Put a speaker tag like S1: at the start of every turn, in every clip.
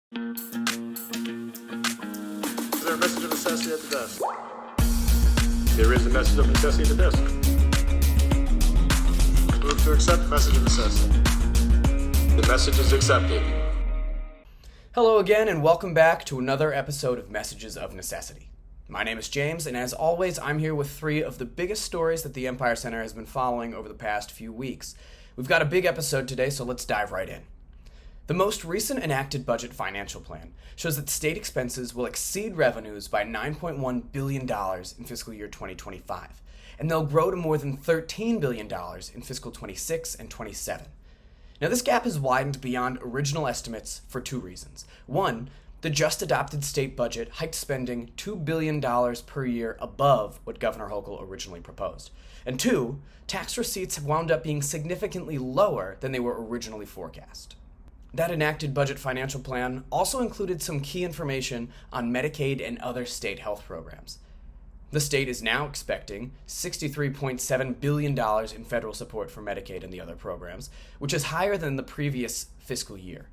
S1: Is there a message of necessity at the desk? There is a message of necessity at the desk. Move to accept the message of necessity. The message is accepted.
S2: Hello again, and welcome back to another episode of Messages of Necessity. My name is James, and as always, I'm here with three of the biggest stories that the Empire Center has been following over the past few weeks. We've got a big episode today, so let's dive right in. The most recent enacted budget financial plan shows that state expenses will exceed revenues by $9.1 billion in fiscal year 2025, and they'll grow to more than $13 billion in fiscal 26 and 27. Now, this gap has widened beyond original estimates for two reasons. One, the just-adopted state budget hiked spending $2 billion per year above what Governor Hochul originally proposed. And two, tax receipts have wound up being significantly lower than they were originally forecast. That enacted budget financial plan also included some key information on Medicaid and other state health programs. The state is now expecting $63.7 billion in federal support for Medicaid and the other programs, which is higher than the previous fiscal year.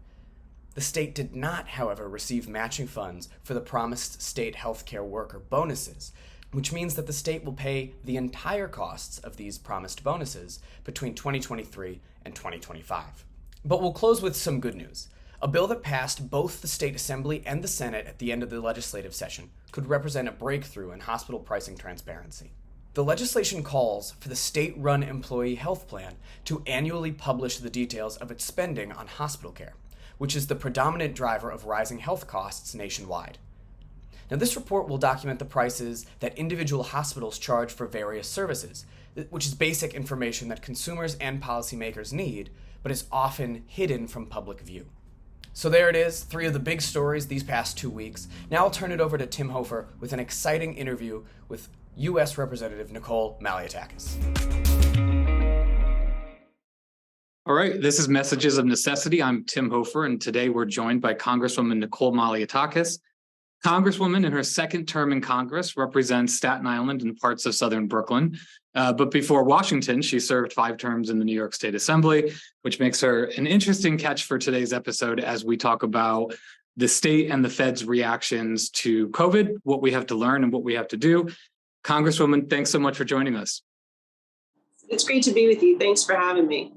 S2: The state did not, however, receive matching funds for the promised state healthcare worker bonuses, which means that the state will pay the entire costs of these promised bonuses between 2023 and 2025. But we'll close with some good news. A bill that passed both the state assembly and the Senate at the end of the legislative session could represent a breakthrough in hospital pricing transparency. The legislation calls for the state-run employee health plan to annually publish the details of its spending on hospital care, which is the predominant driver of rising health costs nationwide. Now, this report will document the prices that individual hospitals charge for various services, which is basic information that consumers and policymakers need, but is often hidden from public view. So there it is, three of the big stories these past 2 weeks. Now I'll turn it over to Tim Hoefer with an exciting interview with U.S. Representative Nicole Malliotakis.
S3: All right, this is Messages of Necessity. I'm Tim Hoefer, and today we're joined by Congresswoman Nicole Malliotakis. Congresswoman, in her second term in Congress, represents Staten Island and parts of southern Brooklyn. But before Washington, she served 5 terms in the New York State Assembly, which makes her an interesting catch for today's episode as we talk about the state and the Fed's reactions to COVID, what we have to learn and what we have to do. Congresswoman, thanks so much for joining us.
S4: It's great to be with you. Thanks for having me.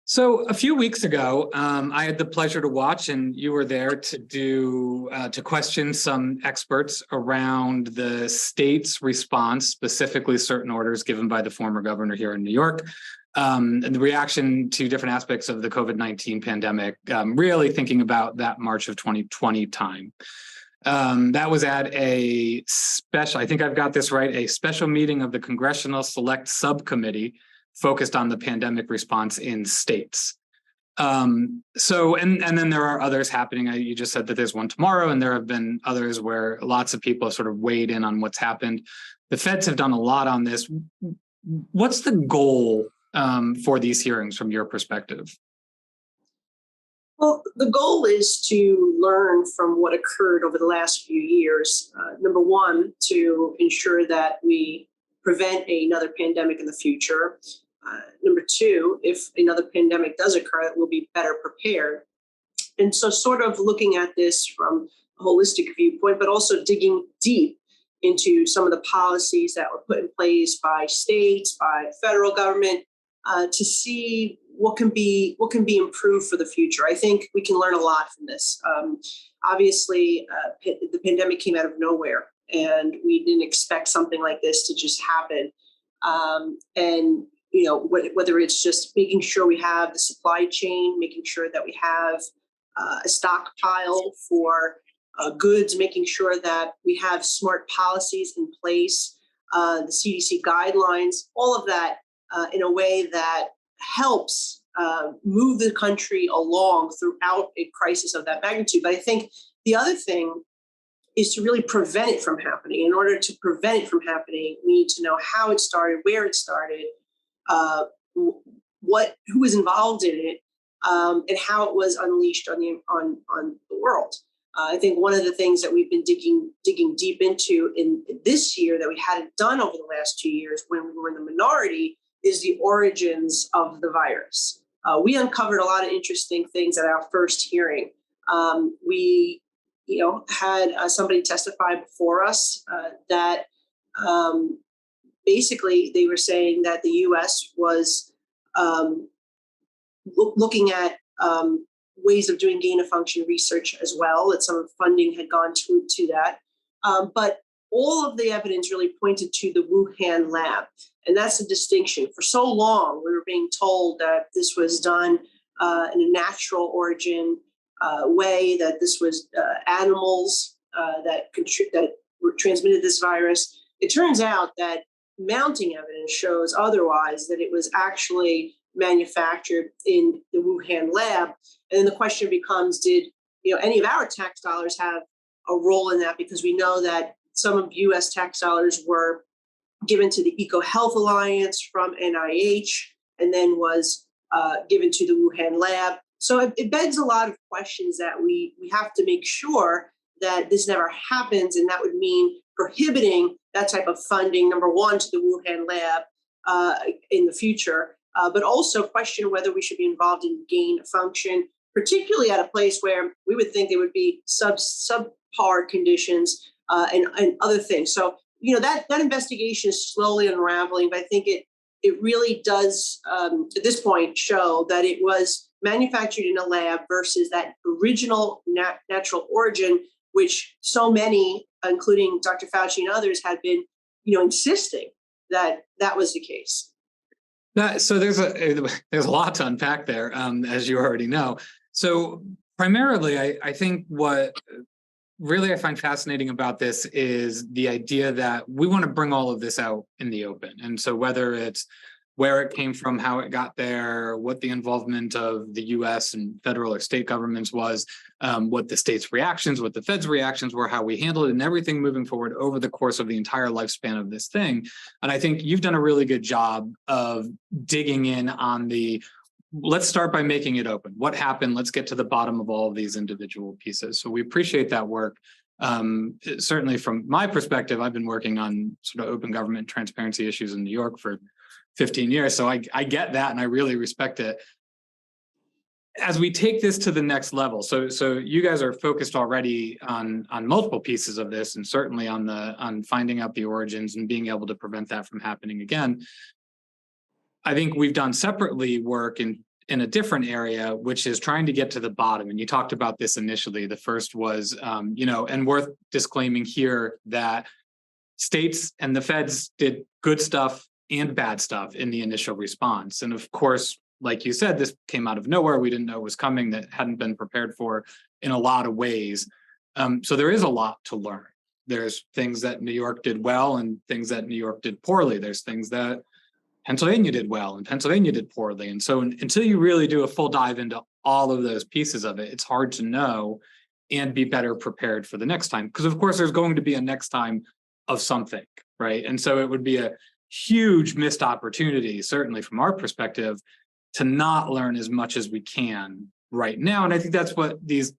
S3: So a few weeks ago, I had the pleasure to watch, and you were there to question some experts around the state's response, specifically certain orders given by the former governor here in New York, and the reaction to different aspects of the COVID-19 pandemic, really thinking about that March of 2020 time. That was at a special, I think I've got this right, a special meeting of the Congressional Select Subcommittee focused on the pandemic response in states. And then there are others happening. You just said that there's one tomorrow, and there have been others where lots of people have sort of weighed in on what's happened. The feds have done a lot on this. What's the goal for these hearings from your perspective?
S4: Well, the goal is to learn from what occurred over the last few years. Number one, to ensure that we prevent another pandemic in the future. Number two, if another pandemic does occur, we'll be better prepared. And so sort of looking at this from a holistic viewpoint, but also digging deep into some of the policies that were put in place by states, by federal government, to see what can be improved for the future. I think we can learn a lot from this. Obviously, the pandemic came out of nowhere, and we didn't expect something like this to just happen. And whether it's just making sure we have the supply chain, making sure that we have a stockpile for goods, making sure that we have smart policies in place, the CDC guidelines, all of that in a way that helps move the country along throughout a crisis of that magnitude. But I think the other thing is to really prevent it from happening. In order to prevent it from happening, we need to know how it started, where it started, who was involved in it, and how it was unleashed on the world. I think one of the things that we've been digging deep into in this year that we hadn't done over the last 2 years when we were in the minority is the origins of the virus. We uncovered a lot of interesting things at our first hearing. We, had somebody testify before us that basically they were saying that the U.S. was looking at ways of doing gain of function research as well, that some funding had gone to that. But all of the evidence really pointed to the Wuhan lab. And that's the distinction. For so long, we were being told that this was done in a natural origin way, that this was animals that transmitted this virus. It turns out that mounting evidence shows otherwise, that it was actually manufactured in the Wuhan lab. And then the question becomes, did any of our tax dollars have a role in that? Because we know that some of U.S. tax dollars were given to the EcoHealth Alliance from NIH and then was given to the Wuhan lab. So it begs a lot of questions that we have to make sure that this never happens. And that would mean prohibiting that type of funding, number one, to the Wuhan lab in the future, but also question whether we should be involved in gain function, particularly at a place where we would think there would be subpar conditions and other things. So, that investigation is slowly unraveling, but I think it really does, at this point, show that it was manufactured in a lab versus that original natural origin, which so many, including Dr. Fauci and others, had been, insisting that was the case.
S3: So there's a lot to unpack there, as you already know. So primarily, I think what really I find fascinating about this is the idea that we want to bring all of this out in the open. And so whether it's where it came from, how it got there, what the involvement of the US and federal or state governments was, what the state's reactions, what the Fed's reactions were, how we handled it, and everything moving forward over the course of the entire lifespan of this thing. And I think you've done a really good job of digging in on let's start by making it open. What happened? Let's get to the bottom of all of these individual pieces. So we appreciate that work. Certainly from my perspective, I've been working on sort of open government transparency issues in New York for 15 years. So I get that, and I really respect it. As we take this to the next level, so you guys are focused already on multiple pieces of this, and certainly on finding out the origins and being able to prevent that from happening again. I think we've done separately work in a different area, which is trying to get to the bottom. And you talked about this initially. The first was, and worth disclaiming here that states and the feds did good stuff and bad stuff in the initial response. And of course, like you said, this came out of nowhere. We didn't know it was coming, that hadn't been prepared for in a lot of ways. So there is a lot to learn. There's things that New York did well and things that New York did poorly. There's things that Pennsylvania did well and Pennsylvania did poorly. And so until you really do a full dive into all of those pieces of it, it's hard to know and be better prepared for the next time. Because of course, there's going to be a next time of something, right? And so it would be a huge missed opportunity, certainly from our perspective, to not learn as much as we can right now. And I think that's what the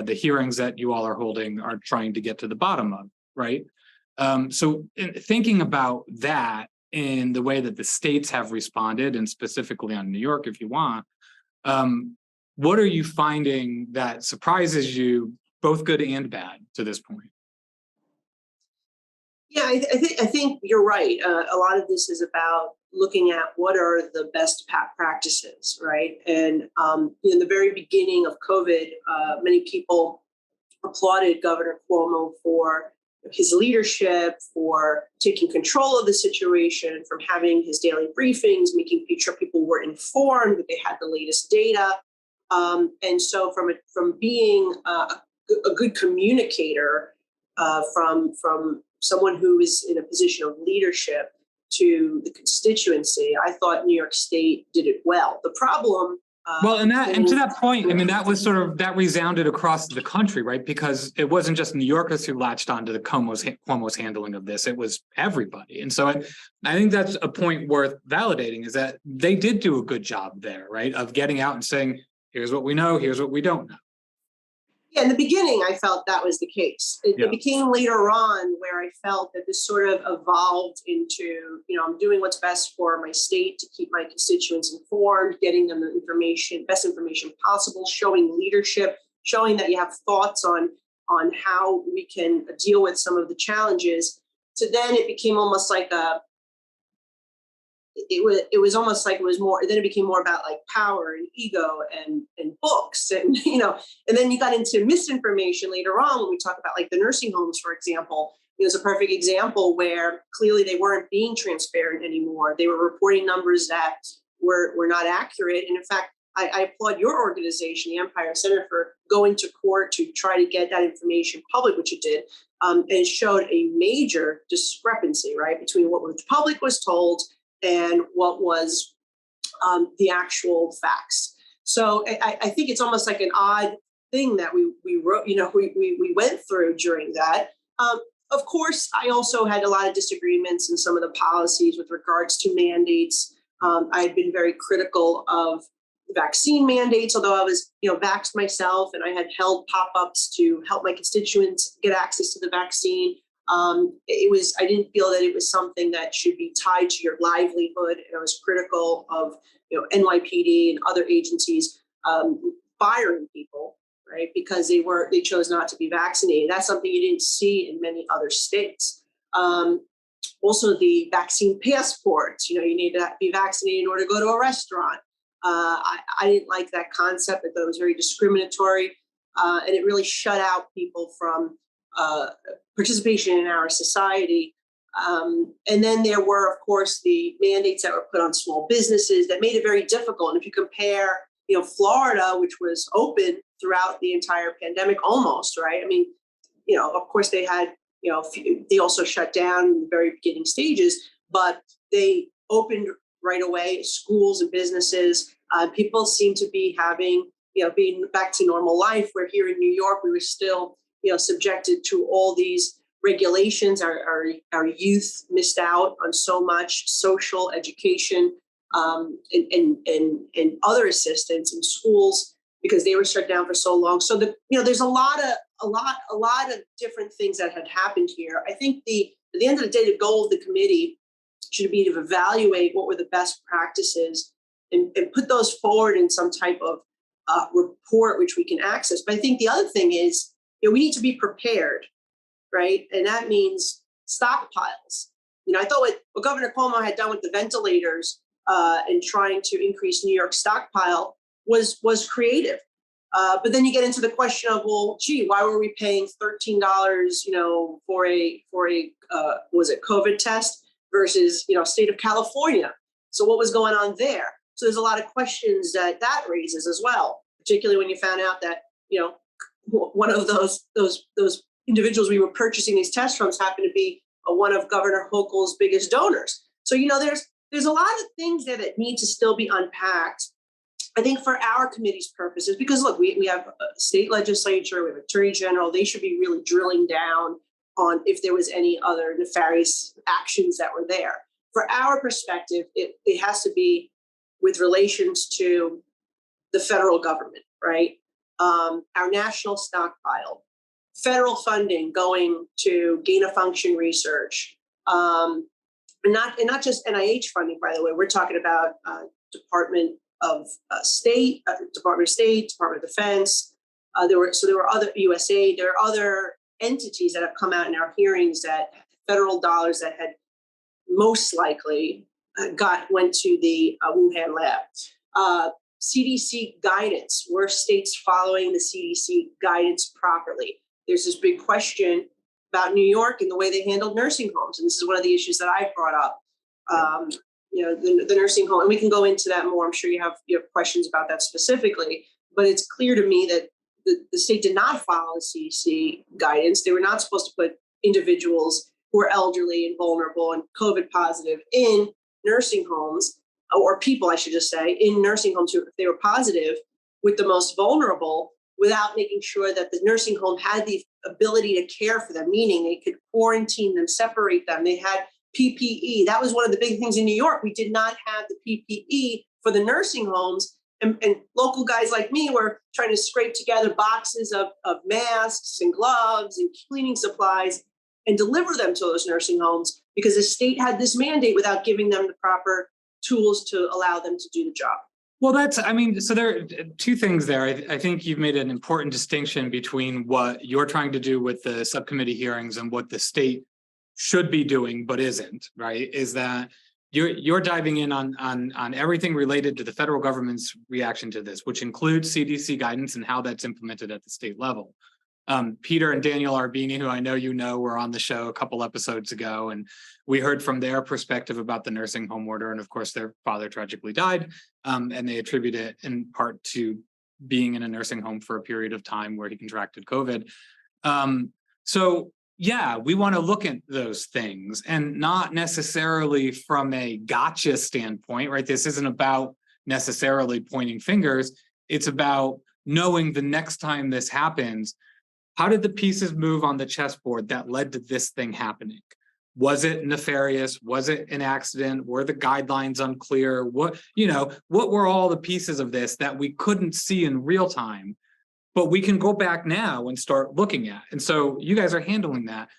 S3: hearings that you all are holding are trying to get to the bottom of, right? So in thinking about that in the way that the states have responded, and specifically on New York, if you want, what are you finding that surprises you, both good and bad, to this point?
S4: Yeah, I think you're right. A lot of this is about looking at what are the best practices, right? And in the very beginning of COVID, many people applauded Governor Cuomo for his leadership, for taking control of the situation, from having his daily briefings, making sure people were informed, that they had the latest data. And so from being a good communicator, from someone who is in a position of leadership to the constituency, I thought New York State did it well. The problem
S3: and to that point, I mean, that was that resounded across the country, right? Because it wasn't just New Yorkers who latched onto the Cuomo's handling of this; it was everybody. And so, I think that's a point worth validating: is that they did do a good job there, right, of getting out and saying, "Here's what we know, here's what we don't know."
S4: Yeah, in the beginning, I felt that was the case. It,
S3: Yeah.
S4: it became later on where I felt that this sort of evolved into, I'm doing what's best for my state to keep my constituents informed, getting them the information, best information possible, showing leadership, showing that you have thoughts on how we can deal with some of the challenges. So then it became almost like it was almost like it was more, then it became more about like power and ego and books and and then you got into misinformation later on when we talk about like the nursing homes, for example. It was a perfect example where clearly they weren't being transparent anymore. They were reporting numbers that were not accurate. And in fact, I applaud your organization, the Empire Center, for going to court to try to get that information public, which it did, and it showed a major discrepancy, right, between what the public was told and what was the actual facts. So I think it's almost like an odd thing that we wrote, we went through during that. Of course, I also had a lot of disagreements in some of the policies with regards to mandates. I had been very critical of the vaccine mandates, although I was, vaxxed myself and I had held pop-ups to help my constituents get access to the vaccine. I didn't feel that it was something that should be tied to your livelihood. And I was critical of, NYPD and other agencies firing people, right? Because they chose not to be vaccinated. That's something you didn't see in many other states. Also the vaccine passports, you need to be vaccinated in order to go to a restaurant. I didn't like that concept. I thought it was very discriminatory. And it really shut out people from participation in our society. And then there were, of course, the mandates that were put on small businesses that made it very difficult. And if you compare, Florida, which was open throughout the entire pandemic, almost, right? I mean, of course they had, they also shut down in the very beginning stages, but they opened right away, schools and businesses. People seem to be having, being back to normal life, where here in New York, we were still, subjected to all these regulations. Our youth missed out on so much social education and other assistance in schools because they were shut down for so long. So there's a lot of different things that had happened here. I think at the end of the day, the goal of the committee should be to evaluate what were the best practices and put those forward in some type of report which we can access. But I think the other thing is, we need to be prepared, right? And that means stockpiles. I thought what Governor Cuomo had done with the ventilators and trying to increase New York's stockpile was creative. But then you get into the question of, well, gee, why were we paying $13, for a was it COVID test versus, state of California? So what was going on there? So there's a lot of questions that raises as well, particularly when you found out that, one of those individuals we were purchasing these tests from happened to be one of Governor Hochul's biggest donors. So, there's a lot of things there that need to still be unpacked. I think for our committee's purposes, because look, we have a state legislature, we have attorney general, they should be really drilling down on if there was any other nefarious actions that were there. For our perspective, it has to be with relations to the federal government, right? Our national stockpile, federal funding going to gain-of-function research, and not just NIH funding, by the way. We're talking about Department of State, Department of Defense. There were other USAID. There are other entities that have come out in our hearings that federal dollars that had most likely went to the Wuhan lab. CDC guidance, were states following the CDC guidance properly? There's this big question about New York and the way they handled nursing homes. And this is one of the issues that I've brought up. The nursing home, and we can go into that more. I'm sure you have questions about that specifically, but it's clear to me that the state did not follow the CDC guidance. They were not supposed to put individuals who are elderly and vulnerable and COVID positive in nursing homes, or people, I should just say, in nursing homes if they were positive with the most vulnerable, without making sure that the nursing home had the ability to care for them, meaning they could quarantine them, separate them. They had PPE. That was one of the big things in New York. We did not have the PPE for the nursing homes. And local guys like me were trying to scrape together boxes of masks and gloves and cleaning supplies and deliver them to those nursing homes because the state had this mandate without giving them the proper tools to allow them to do the job.
S3: Well, so there are two things there. I think you've made an important distinction between what you're trying to do with the subcommittee hearings and what the state should be doing, but isn't, right? Is that you're diving in on everything related to the federal government's reaction to this, which includes CDC guidance and how that's implemented at the state level. Peter and Daniel Arbini, who I know you know, were on the show a couple episodes ago, and we heard from their perspective about the nursing home order. And of course, their father tragically died, and they attribute it in part to being in a nursing home for a period of time where he contracted COVID. So yeah, we want to look at those things and not necessarily from a gotcha standpoint, right? This isn't about necessarily pointing fingers. It's about knowing the next time this happens, how did the pieces move on the chessboard that led to this thing happening? Was it nefarious? Was it an accident? Were the guidelines unclear? What were all the pieces of this that we couldn't see in real time, but we can go back now and start looking at? And so you guys are handling that.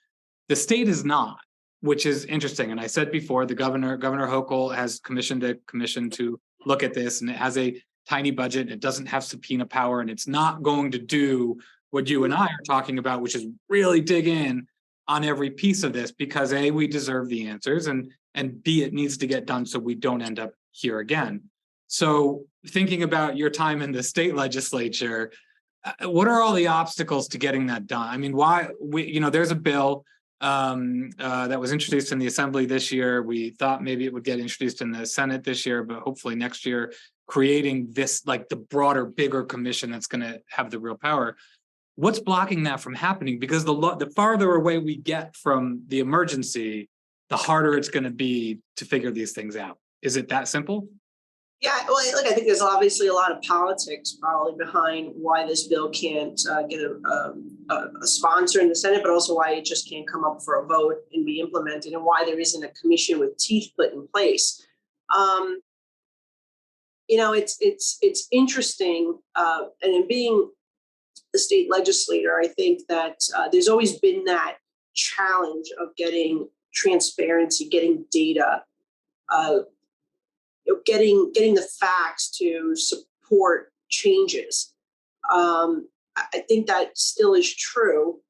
S3: The state is not, which is interesting. And I said before, Governor Hochul has commissioned a commission to look at this, and it has a tiny budget. It doesn't have subpoena power, and it's not going to do what you and I are talking about, which is really dig in on every piece of this, because A, we deserve the answers, and B, it needs to get done so we don't end up here again. So thinking about your time in the state legislature, what are all the obstacles to getting that done? I mean, there's a bill that was introduced in the Assembly this year. We thought maybe it would get introduced in the Senate this year, but hopefully next year, creating this, like the broader, bigger commission that's going to have the real power. What's blocking that from happening? Because the farther away we get from the emergency, the harder it's going to be to figure these things out. Is it that simple?
S4: Yeah, well, look, I think there's obviously a lot of politics probably behind why this bill can't get a sponsor in the Senate, but also why it just can't come up for a vote and be implemented, and why there isn't a commission with teeth put in place. It's interesting, and in being the state legislator, I think that there's always been that challenge of getting transparency, getting data, getting the facts to support changes. I think that still is true,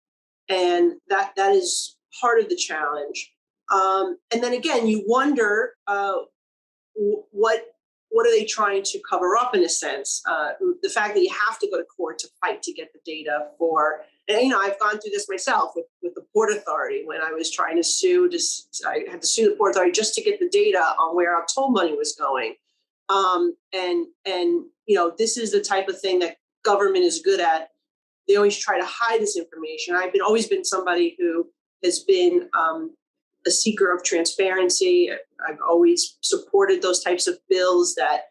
S4: and that is part of the challenge. And then again, you wonder what are they trying to cover up, in a sense? The fact that you have to go to court to fight to get the data for, and I've gone through this myself with the Port Authority when I was trying to sue. I had to sue the Port Authority just to get the data on where our toll money was going. This is the type of thing that government is good at. They always try to hide this information. I've always been somebody who has been a seeker of transparency. I've always supported those types of bills that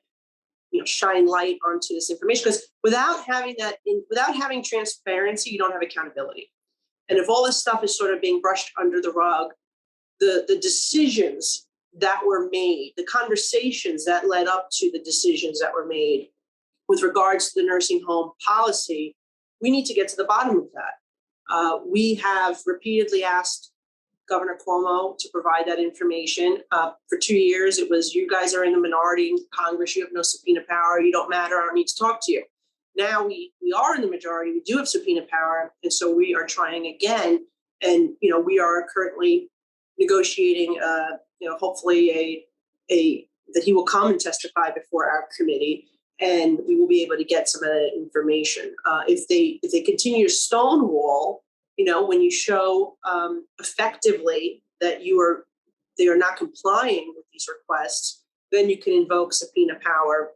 S4: shine light onto this information, because without having transparency, you don't have accountability. And if all this stuff is sort of being brushed under the rug, the decisions that were made, the conversations that led up to the decisions that were made with regards to the nursing home policy, we need to get to the bottom of that. We have repeatedly asked Governor Cuomo to provide that information. For 2 years, it was, you guys are in the minority in Congress, you have no subpoena power, you don't matter, I don't need to talk to you. Now we are in the majority, we do have subpoena power, and so we are trying again. And we are currently negotiating, hopefully that he will come and testify before our committee, and we will be able to get some of that information. If they continue to stonewall, when you show effectively that they are not complying with these requests, then you can invoke subpoena power.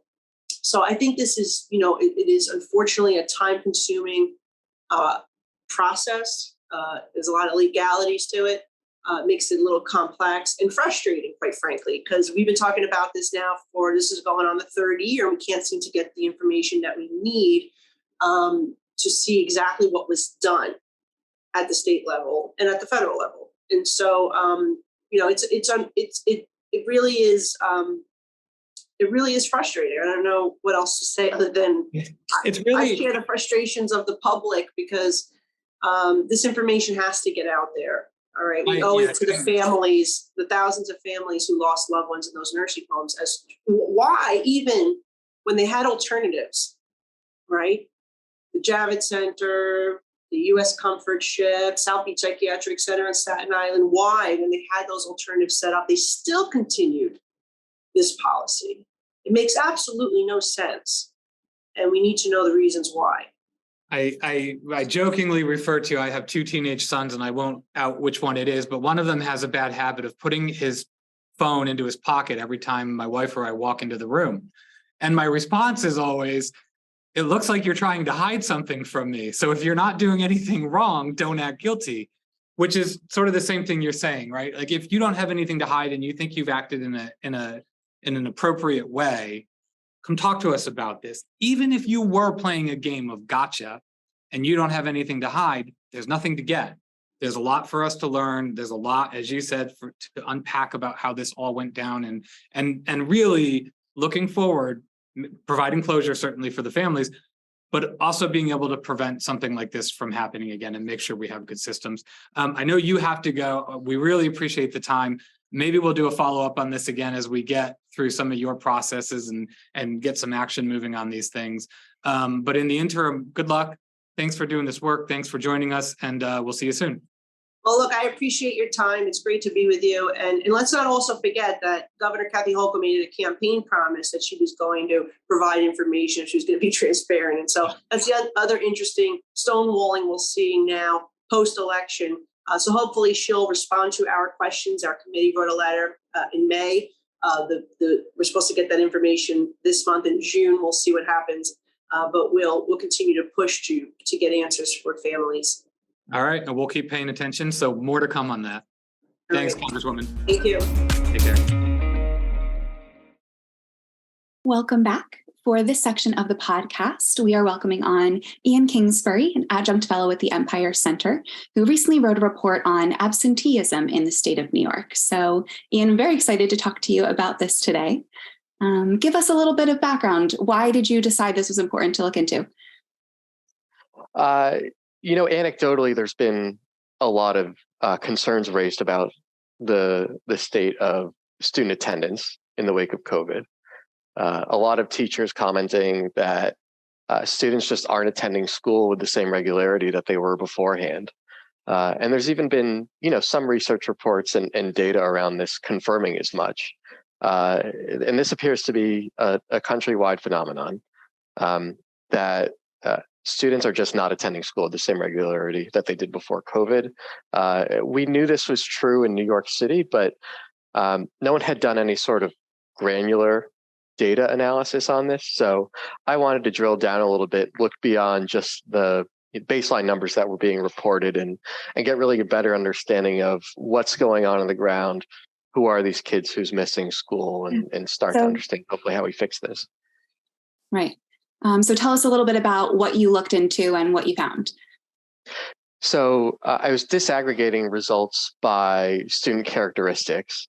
S4: So I think this is, it is unfortunately a time-consuming process. There's a lot of legalities to it. Makes it a little complex and frustrating, quite frankly, because we've been talking about this now this is going on the third year. We can't seem to get the information that we need to see exactly what was done at the state level and at the federal level. And so, it really is it really is frustrating. I don't know what else to say other than
S3: It's
S4: I
S3: really,
S4: share the frustrations of the public because this information has to get out there. All right, we owe it to the families, the thousands of families who lost loved ones in those nursing homes, as why even when they had alternatives, right? The Javits Center, the U.S. Comfort Ship, South Beach Psychiatric Center in Staten Island, why, when they had those alternatives set up, they still continued this policy. It makes absolutely no sense. And we need to know the reasons why.
S3: I jokingly refer to, I have two teenage sons and I won't out which one it is, but one of them has a bad habit of putting his phone into his pocket every time my wife or I walk into the room. And my response is always, it looks like you're trying to hide something from me. So if you're not doing anything wrong, don't act guilty, which is sort of the same thing you're saying, right? Like if you don't have anything to hide and you think you've acted in an appropriate way, come talk to us about this. Even if you were playing a game of gotcha and you don't have anything to hide, there's nothing to get. There's a lot for us to learn. There's a lot, as you said, to unpack about how this all went down and really looking forward, providing closure certainly for the families, but also being able to prevent something like this from happening again and make sure we have good systems. I know you have to go. We really appreciate the time. Maybe we'll do a follow-up on this again as we get through some of your processes and get some action moving on these things. But in the interim, good luck. Thanks for doing this work. Thanks for joining us, and we'll see you soon.
S4: Well, look, I appreciate your time. It's great to be with you. And let's not also forget that Governor Kathy Hoefer made a campaign promise that she was going to provide information. She was going to be transparent. And so that's the other interesting stonewalling we're seeing now post-election. So hopefully she'll respond to our questions. Our committee wrote a letter in May. We're supposed to get that information this month in June. We'll see what happens. But we'll continue to push to get answers for families.
S3: All right, and we'll keep paying attention. So more to come on that. Thanks, right. Congresswoman.
S4: Thank you.
S3: Take care.
S5: Welcome back. For this section of the podcast, we are welcoming on Ian Kingsbury, an adjunct fellow at the Empire Center, who recently wrote a report on absenteeism in the state of New York. So, Ian, I'm very excited to talk to you about this today. Give us a little bit of background. Why did you decide this was important to look into?
S6: Anecdotally, there's been a lot of concerns raised about the state of student attendance in the wake of COVID. A lot of teachers commenting that students just aren't attending school with the same regularity that they were beforehand. And there's even been, some research reports and data around this confirming as much. And this appears to be a countrywide phenomenon that students are just not attending school at the same regularity that they did before COVID. We knew this was true in New York City, but no one had done any sort of granular data analysis on this. So I wanted to drill down a little bit, look beyond just the baseline numbers that were being reported and get really a better understanding of what's going on the ground. Who are these kids who's missing school and start to understand hopefully how we fix this.
S5: Right. So tell us a little bit about what you looked into and what you found.
S6: So I was disaggregating results by student characteristics.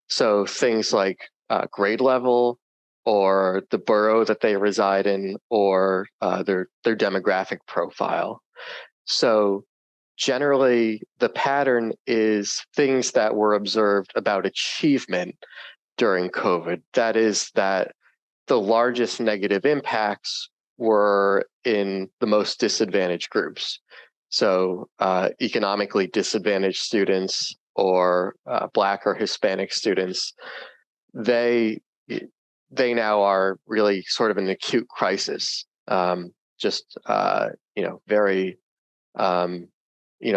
S6: So things like grade level or the borough that they reside in or their demographic profile. So generally, the pattern is things that were observed about achievement during COVID. That is that the largest negative impacts were in the most disadvantaged groups. So economically disadvantaged students or Black or Hispanic students, they now are really sort of in an acute crisis.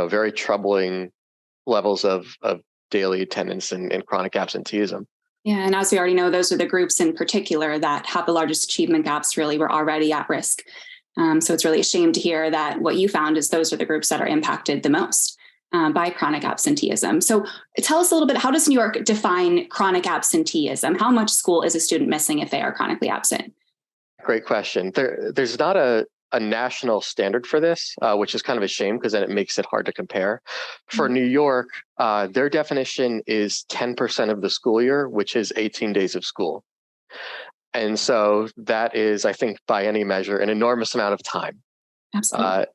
S6: Very troubling levels of daily attendance and chronic absenteeism.
S5: Yeah, and as we already know, those are the groups in particular that have the largest achievement gaps, really were already at risk. So it's really a shame to hear that what you found is those are the groups that are impacted the most by chronic absenteeism. So tell us a little bit, how does New York define chronic absenteeism? How much school is a student missing if they are chronically absent?
S6: Great question. There's not a national standard for this, which is kind of a shame because then it makes it hard to compare. For New York, their definition is 10% of the school year, which is 18 days of school. And so that is, I think, by any measure, an enormous amount of time.
S5: Absolutely.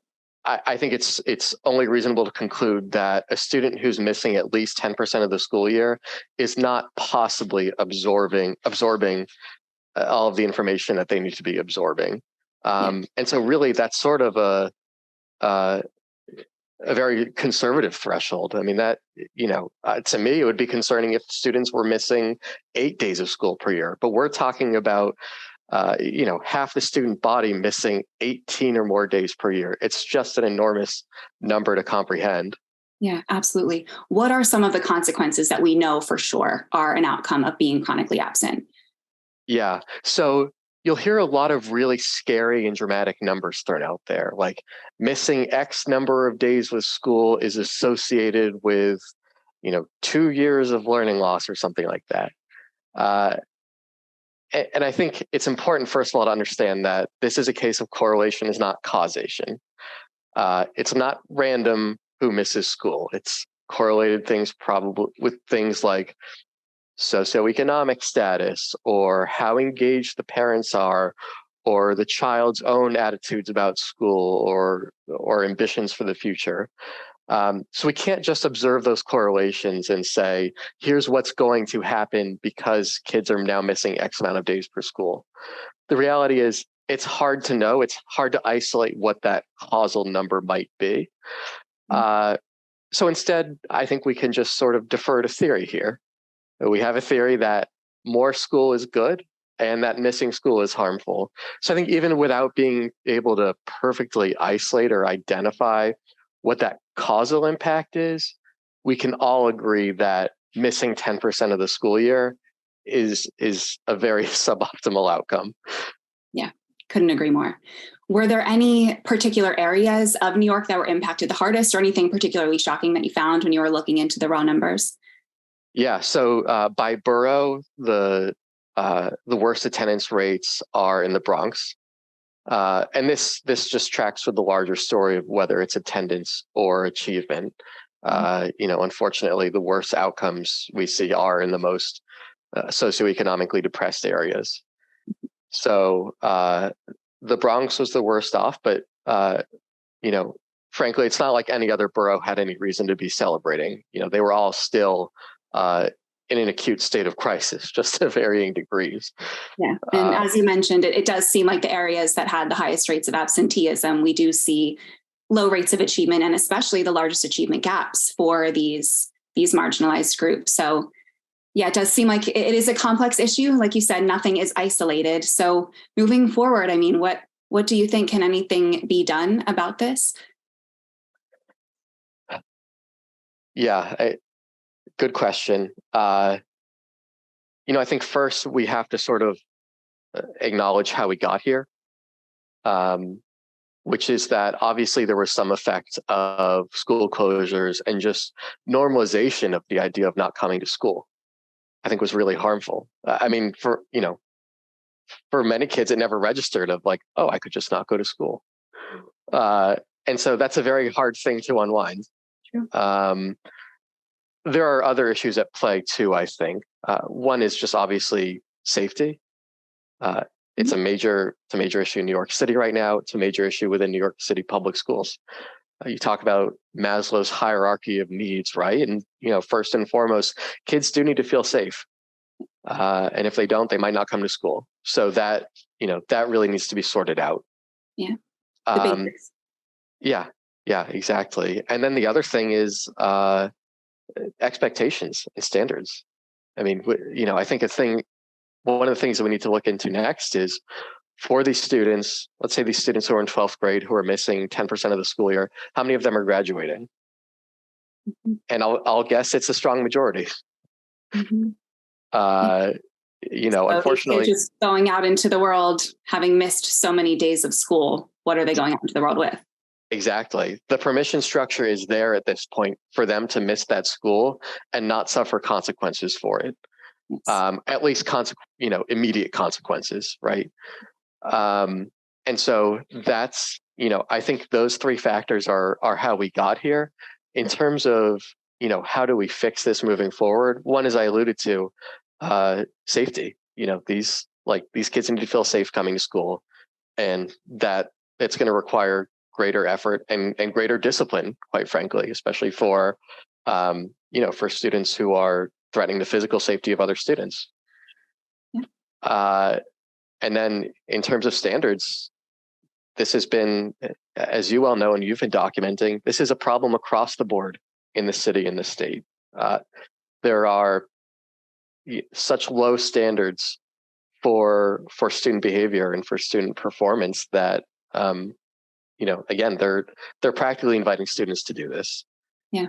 S6: I think it's only reasonable to conclude that a student who's missing at least 10% of the school year is not possibly absorbing all of the information that they need to be absorbing. And so really that's sort of a very conservative threshold. I mean, that, to me, it would be concerning if students were missing 8 days of school per year, but we're talking about half the student body missing 18 or more days per year. It's just an enormous number to comprehend.
S5: Yeah, absolutely. What are some of the consequences that we know for sure are an outcome of being chronically absent?
S6: Yeah. So you'll hear a lot of really scary and dramatic numbers thrown out there, like missing X number of days with school is associated with, 2 years of learning loss or something like that. And I think it's important, first of all, to understand that this is a case of correlation is not causation. It's not random who misses school. It's correlated things probably with things like socioeconomic status or how engaged the parents are or the child's own attitudes about school or ambitions for the future. So we can't just observe those correlations and say, here's what's going to happen because kids are now missing X amount of days per school. The reality is it's hard to know. It's hard to isolate what that causal number might be. So instead, I think we can just sort of defer to theory here. We have a theory that more school is good and that missing school is harmful. So I think even without being able to perfectly isolate or identify what that causal impact is, we can all agree that missing 10% of the school year is a very suboptimal outcome.
S5: Yeah, couldn't agree more. Were there any particular areas of New York that were impacted the hardest, or anything particularly shocking that you found when you were looking into the raw numbers?
S6: Yeah, so by borough, the worst attendance rates are in the Bronx. And this just tracks with the larger story of whether it's attendance or achievement. Unfortunately, the worst outcomes we see are in the most socioeconomically depressed areas. So the Bronx was the worst off, but frankly, it's not like any other borough had any reason to be celebrating. They were all still in an acute state of crisis, just to varying degrees.
S5: Yeah. And as you mentioned, it does seem like the areas that had the highest rates of absenteeism, we do see low rates of achievement and especially the largest achievement gaps for these marginalized groups. So yeah, it does seem like it is a complex issue. Like you said, nothing is isolated. So moving forward, I mean, what do you think? Can anything be done about this?
S6: Yeah, good question. I think first we have to sort of acknowledge how we got here, which is that obviously there was some effect of school closures and just normalization of the idea of not coming to school. I think was really harmful. I mean, for many kids, it never registered of like, oh, I could just not go to school. And so that's a very hard thing to unwind. True. There are other issues at play too, I think. One is just obviously safety. It's a major issue in New York City right now. It's a major issue within New York City public schools. You talk about Maslow's hierarchy of needs, right? And, first and foremost, kids do need to feel safe. And if they don't, they might not come to school. So that really needs to be sorted out.
S5: Yeah.
S6: Yeah, exactly. And then the other thing is expectations and standards. I mean, I think one of the things that we need to look into next is for these students, let's say these students who are in 12th grade who are missing 10% of the school year, how many of them are graduating? Mm-hmm. And I'll guess it's a strong majority. Mm-hmm.
S5: So
S6: unfortunately,
S5: they're just going out into the world, having missed so many days of school. What are they going out into the world with?
S6: Exactly. The permission structure is there at this point for them to miss that school and not suffer consequences for it. Yes. At least immediate consequences, right? And so that's, I think those three factors are how we got here. In terms of, how do we fix this moving forward? One, as I alluded to, safety. These Like, these kids need to feel safe coming to school, and that it's going to require greater effort and greater discipline, quite frankly, especially for, for students who are threatening the physical safety of other students.
S5: Yeah.
S6: And then in terms of standards, this has been, as you well know, and you've been documenting, this is a problem across the board in the city and the state. There are such low standards for student behavior and for student performance that, again, they're practically inviting students to do this.
S5: Yeah.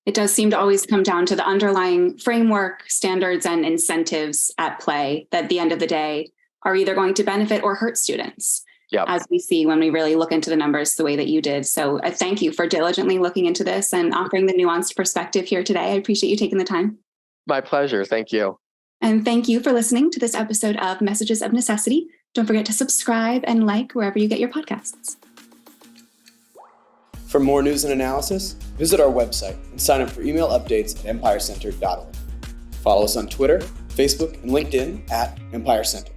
S5: It does seem to always come down to the underlying framework, standards, and incentives at play that at the end of the day are either going to benefit or hurt students.
S6: Yep.
S5: As we see when we really look into the numbers the way that you did. So thank you for diligently looking into this and offering the nuanced perspective here today. I appreciate you taking the time.
S6: My pleasure. Thank you.
S5: And thank you for listening to this episode of Messages of Necessity. Don't forget to subscribe and like wherever you get your podcasts.
S2: For more news and analysis, visit our website and sign up for email updates at empirecenter.org. Follow us on Twitter, Facebook, and LinkedIn at Empire Center.